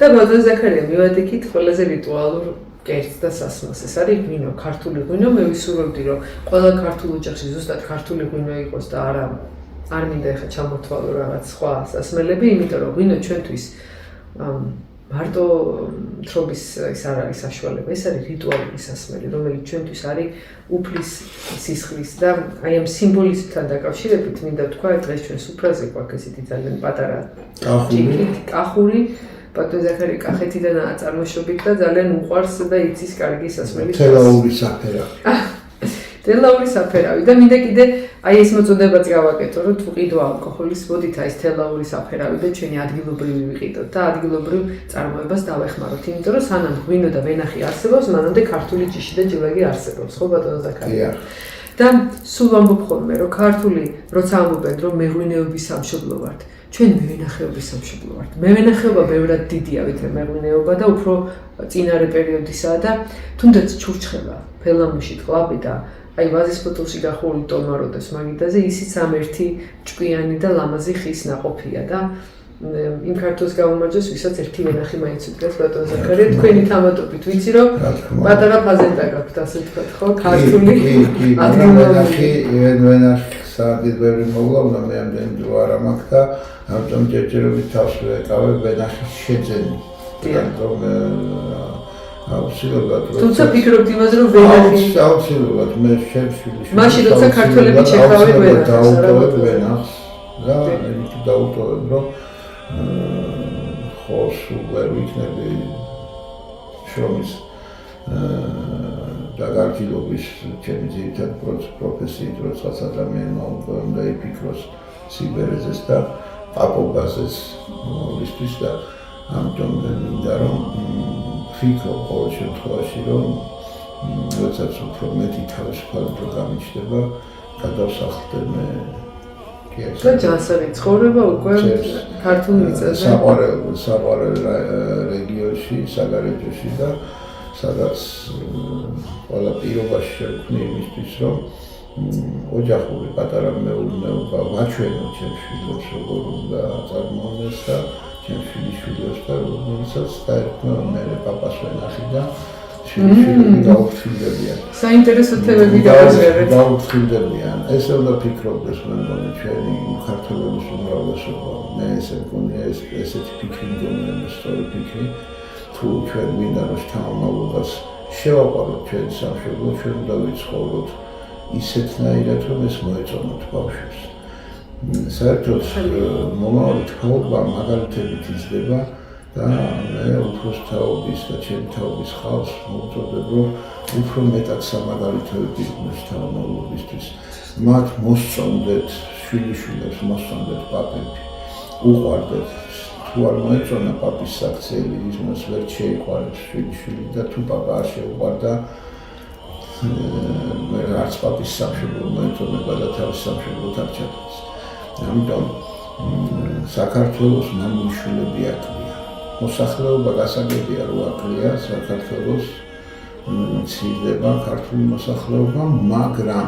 და ბატონ ზაქარია მივადექით ყველაზე რიტუალურ კერძს და სასმელს. ეს არის ღვინო, ქართული ღვინო. მე ვისურვებდი, რომ ყველა ქართულ ოჯახში ზუსტად ქართული ღვინო იყოს და არ მინდა ეხა ჩამოთვალო რაღაც სხვა სასმელები, იმიტომ რომ ღვინო ჩვენთვის მარტო თრობის ის არ არის საშუალება, ეს არის რიტუალური სასმელი, რომელიც ჩვენთვის არის უფლის, სისხლის და აი ამ სიმბოლიზმთან დაკავშირებით მინდა ვთქვა, დღეს ჩვენ სუფრაზე გვაქვს ესეთი ძალიან პატარა კახური, ბატონ ზაქარია კახეთიდანაა წარმოშობით და ძალიან უყვარს და იცის კარგი სასმელი. თელაური საფერავი. თელაური საფერავი და მინდა კიდე აი ეს მოწოდებაც გავაკეთო, რომ თუ ყიდვა ალკოჰოლის, მოდით აი ეს თელაური საფერავი და ჩვენი ადგილობრივი ვიყიდოთ და ადგილობრივ წარმოებას დავეხმაროთ, იმიტომ რომ სანამ ღვინო და ვენახი არსებობს, მანამდე ქართული ჯიში და ჯილაგი არსებობს, ხო ბატონ ზაქარია? და სულ ვამბობ ხოლმე, რომ ქართული როცა ამბობენ, რომ მეღვინეობის სამშობლო ვართ, ჩვენ მევენახეობის სამშობლო ვართ. მევენახეობა ბევრად დიდია, ვიდრე მეღვინეობა და უფრო წინარე პერიოდისაა და თუნდაც ჩურჩხება, ფელამუში, ტყლაპი და აი ვაზის ფოთოლში გახურული ტოლმაროდეს მაგიდაზე ისიც ამ ერთი ჭკვიანი და ლამაზი ხის ნაყოფია და იმ ქართულს გავუმარჯოს, ვისაც ერთი ვენახი მაინც უდგას ბატონ ზაქარია, თქვენი თამატობით ვიცი რომ პატარა ფაზენტა გაქვთ, ასე ვთქვათ, ხო? ქართული ადგილობრივი ვენახი საერთოდ ბევრი მოვლა, მე ამდენი დრო არ მაქვს და ამიტომ ჯერჯერობით თავს ვეკავებ ვენახის შეძენი. რადგან აუცილებლად თუმცა ფიქრობთ იმაზე რომ ვენახი აუცილებლად მე შემშვილი მაშინ როცა ქართველები ჩეხავენ ვენახს დაუტოვებ ვენახს და ერთი დაუტოვებ რომ ხო სულ ვერ ვიქნები შრომის დაგარჯილობის ჩემი ძირითად პროფესიით როდესაც ადამიანმა უნდა იფიქროს სიბერეზეს და პაპობაზეს მოვისთვის და ამიტომ მინდა რომ ვფიქრობ ყოველ შემთხვევაში რომ როდესაც უფრო მეტი თავისუფალი დრო გამიჩნდება გადავსახლდე მე და ჯანსაღი ცხოვრება უკვე ქართულ მიწაზე საყვარელ რეგიონში, საგარეჯოში და სადაც ყველა პირობაში შევქმნი იმისთვის რომ ოჯახური პატარა მეურნეობა ვაჩვენო ჩემს შვილებს როგორ უნდა წარმოუდგეს და ჩემს შვილიშვილებს და რომელსაც დაერქვა მე პაპას ვენახი და შვილიშვილები გაუფრთხილდებიან. საინტერესო თემები გავაზრებთ. გაუფრთხილდებიან. ესე უნდა ფიქრობდეს მე მგონი ჩვენი ქართველების უმრავლესობა. მე ესე მგონია ესეთი ფიქრი მგონია სწორი ფიქრი. თუ ჩვენ მინდა რომ შთამომავლობას შევაყვაროთ ჩვენ სამშობლო, ჩვენ უნდა ვიცხოვროთ ისეთნაირად რომ ეს მოეწონოთ ბავშვებს. საერთოდ მომავალი თაობა მაგალითებით იზრდება და მე უფროს თაობის და ჩემი თაობის ხალხს მოვუწოდებ რომ უფრო მეტად სამაგალითოები იქნეს თაობისთვის. მათ მოსწონდეთ შვილიშვილებს, მოსწონდეთ პაპები, უყვარდეთ. თუ არ მოეწონა პაპის საქციელი, ის ვერ შეიყვარებს შვილიშვილი და თუ პაპა არ შეუყვარდა არც პაპის სამშობლო მოეწონება და თავის სამშობლოდ არ ჩადის. ამიტომ საქართველოს მამულიშვილები აკლია. მოსახლეობა გასაგებია რომ აკლია საქართველოს მცირდება ქართული მოსახლეობა, მაგრამ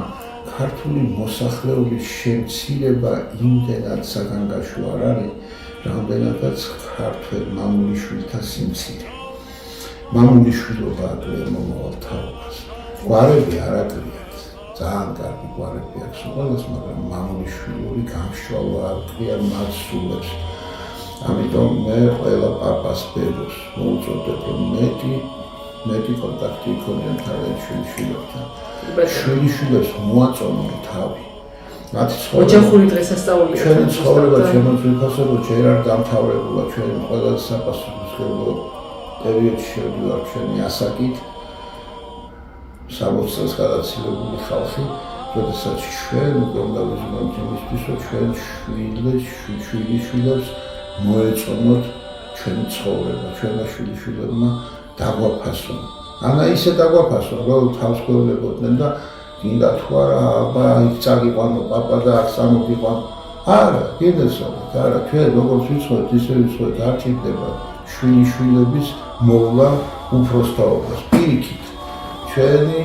ქართული მოსახლეობის შემცირება იმდენად საგანგაშო არ არის, რამდენადაც ქართველ მამულიშვილთა სიმცირე. მამულიშვილობა აკლია მომავალ თაობას. გვარები არ აკლიათ, ძალიან კარგი გვარები აქვს ყველას, მაგრამ მამულიშვილური გამშვალვა აკლია მათ სულებს. ამიტომ მე ყველა პაპას ბებოს მოვუწოდებ რომ მეტი კონტაქტი იქონიონ თავიანთ შვილიშვილებთან. შვილიშვილებს მოაწონონ თავი. ოჯახური დღესასწაულია. ჩვენი ცხოვრება, ჩემო ძვირფასობა ჯერ არ დამთავრებულა, ჩვენ ყველა საპასუხისმგებლო პერიოდში შევდივართ ჩვენი ასაკით. 60 წელს გადაცილებული ხალხი, როდესაც ჩვენ უკვე უნდა ვიზრუნოთ იმისთვის, რომ ჩვენ შვილიშვილებს მოეწონოთ ჩვენი ცხოვრება, ჩვენმა შვილიშვილებმა დაგვაფასონ. ანა ისე დაგვაფასონ, რომ თავს გვევლებოდნენ და გინდა თუ არა, აბა იქ წაგიყვანო პაპა და არ სამოგიყვანო. არა, გინდასავთ, არა, ჩვენ როგორც ვიცხოვთ, ისე ვიცხოვთ, არ ჭირდება შვილიშვილების მოვლა უფროს თაობას. პირიქით, ჩვენი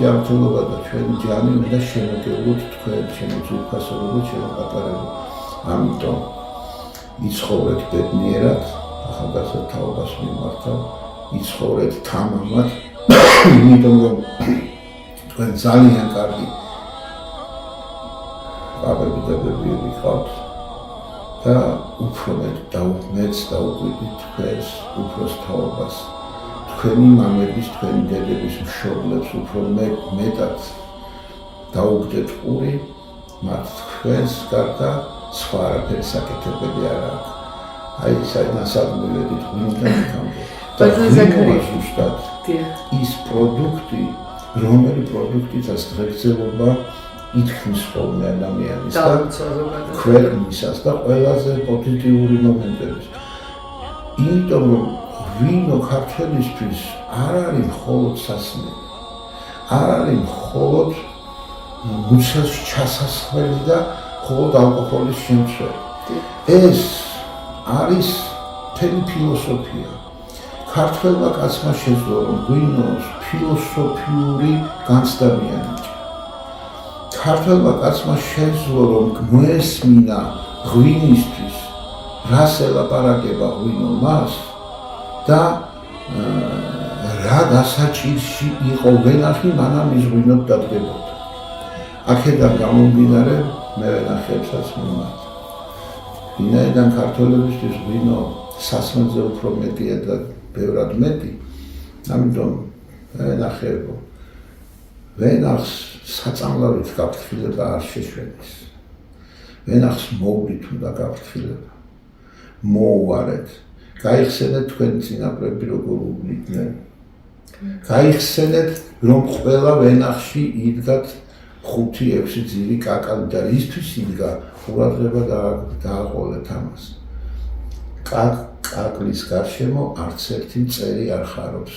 ჯანმრთელობა და ჩვენი ჯანი უნდა შემოგევლოთ თქვენ, ჩემი ძვირფასობა და ჩემი პატარები. ამიტომ იცხოვრეთ ბედნიერად, ახალგაზრდა თაობას მიმართავ, იცხოვრეთ თამამად, იმიტომ რომ თქვენ ძალიან კარგი პაპები და ბებიები ყავთ და უფრო მეც დაუკვირდით თქვენს უფროს თაობას, თქვენი მამების, თქვენი დედების მშობლებს უფრო მეტად დაუგდეთ ყური, მათ თქვენს გარდა სხვა არაფერი საკეთებელი არ აქვს. აი საინასად მივედით ღვინოდან და ღვინოა ზუსტად ის პროდუქტი, რომელი პროდუქტითაც ღირსება ითქმის ხოლმე ადამიანის და ქვეყნისას და ყველაზე პოზიტიური მომენტების. იმიტომ რომ ღვინო ქართველისთვის არ არის მხოლოდ სასმელი, არ არის მხოლოდ მუცელს ჩასასხმელი და მხოლოდ ალკოჰოლის შემცველი. ეს არის მთელი ფილოსოფია. ქართველმა კაცმა შეძლო რომ ღვინოს ფილოსოფიური განცდა მიანიჭა. ქართველმა კაცმა შეძლო რომ მოესმინა ღვინისთვის რას ელაპარაკება ღვინო მას და რა დასაჭირში იყო ვენახი მანამ ის ღვინოდ დადგებოდა. აქედან გამომდინარე მე ვენახებსაც მიმართ. ვინაიდან ქართველებისთვის ღვინო სასმელზე უფრო მეტია და ბევრად მეტი, ამიტომ ვენახებო. ვენახს საწამლავით გაფრთხილება არ შეშვენის. ვენახს მოვლით უნდა გაფრთხილება. მოუვარეთ. გაიხსენეთ თქვენი წინაპრები როგორ უბლიდნენ. გაიხსენეთ რომ ყველა ვენახში იდგათ 5-6 ძირი კაკალი და ისთვის იდგა ყურადღება დააყოლეთ ამას. კაკლის გარშემო არც ერთი მწერი არ ხარობს.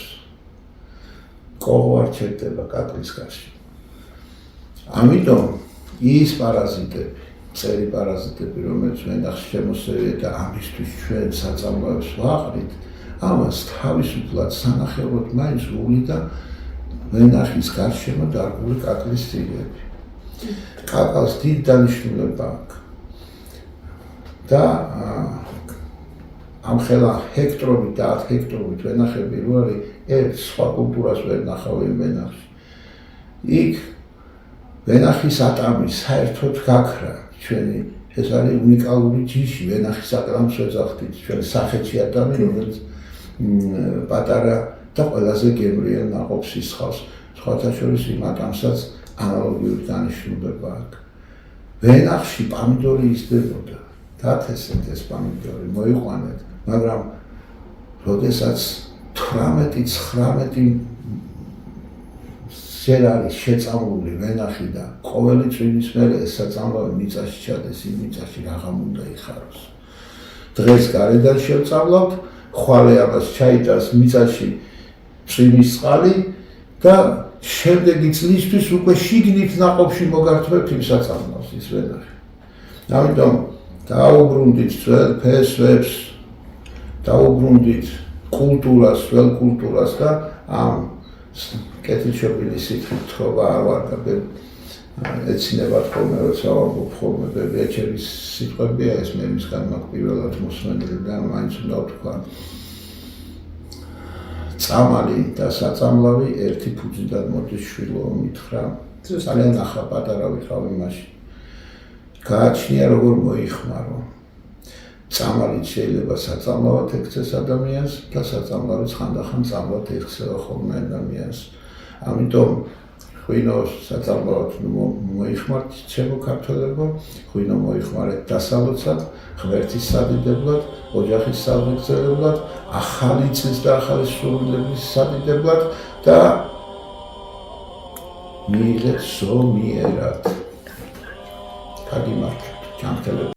კოღო არ ჩერდება კაკლის გარშემო. ამიტომ ის პარაზიტები, მწერი პარაზიტები, რომელიც ვენახს შემოსევია და ამისთვის ჩვენ საწამლოებს ვაყრით, ამას თავისუფლად სანახევროდ მაინც ვუვლიდა ვენახის გარშემო დარგული კაკლის ძირები. კაკალს დიდ დანიშნულება აქვს. და ამხელა ჰექტრობით და 10 ჰექტრობით ვენახები რო არის, ერთ სხვა კულტურას ვერ ნახავენ ვენახში. იქ ვენახის ატამი საერთოდ გაქრა ჩვენი, ეს არის უნიკალური ჯიში, ვენახის ატამს ვეძახდით, ჩვენ სახეთში ატამი, რომელიც პატარა და ყველაზე გემრიელ ნაყოფს ისხავს. სხვათა შორის იმ ატამსაც ანალოგიური დანიშნულება აქვს. ვენახში პამიდორი იზრდებოდა, დათესეთ ეს პამიდორი, მოიყვანეთ, მაგრამ როდესაც 18-19 სერ არის შეწამლული ვენახი და ყოველი წვიმის მერე ეს საწამლავი მიწაში ჩადეს, იმ მიწაში რაღამ უნდა იხაროს. დღეს გარედან შევწამლავთ, ხვალე ამას ჩაიტანს მიწაში წვიმის წყალი და შემდეგი წლისთვის უკვე შიგნით ნაყოფში მოგართვებთ იმ საწამლავს ის ვენახი. ამიტომ დაუბრუნდით ძველ ფესვებს, დაუბრუნდით კულტურას, ძველ კულტურას და ამ კეთილშობილი სიტყვით თხრობა არ ვარ და ეცინებათ ხოლმე, როცა ვამბობ ხოლმე, ბეჭერის სიტყვებია ეს მე მისგან მაქვს პირველად მოსმენილი და მაინც უნდა ვთქვა. წამალი და საწამლავი ერთი ფუძიდან მოდის შვილო მითხრა, ძალიან ახლა პატარა ვიყავი მაშინ. გააჩნია როგორ მოიხმარო. წამალით შეიძლება საწამლავად ექცეს ადამიანს და საწამლავით ხანდახან წამლად ექცევა ხოლმე ადამიანს. ამიტომ ღვინოს საწამლავად მოიხმართ ჩემო ქართველებო, ღვინო მოიხმარეთ დასალოცად, ღმერთის სადიდებლად, ოჯახის სამგზელებლად, ახალი წლის და ახალი სურვილების სადიდებლად და მიიღეთ ზომიერად. კარგი მართლით, ჯანმრთელებით.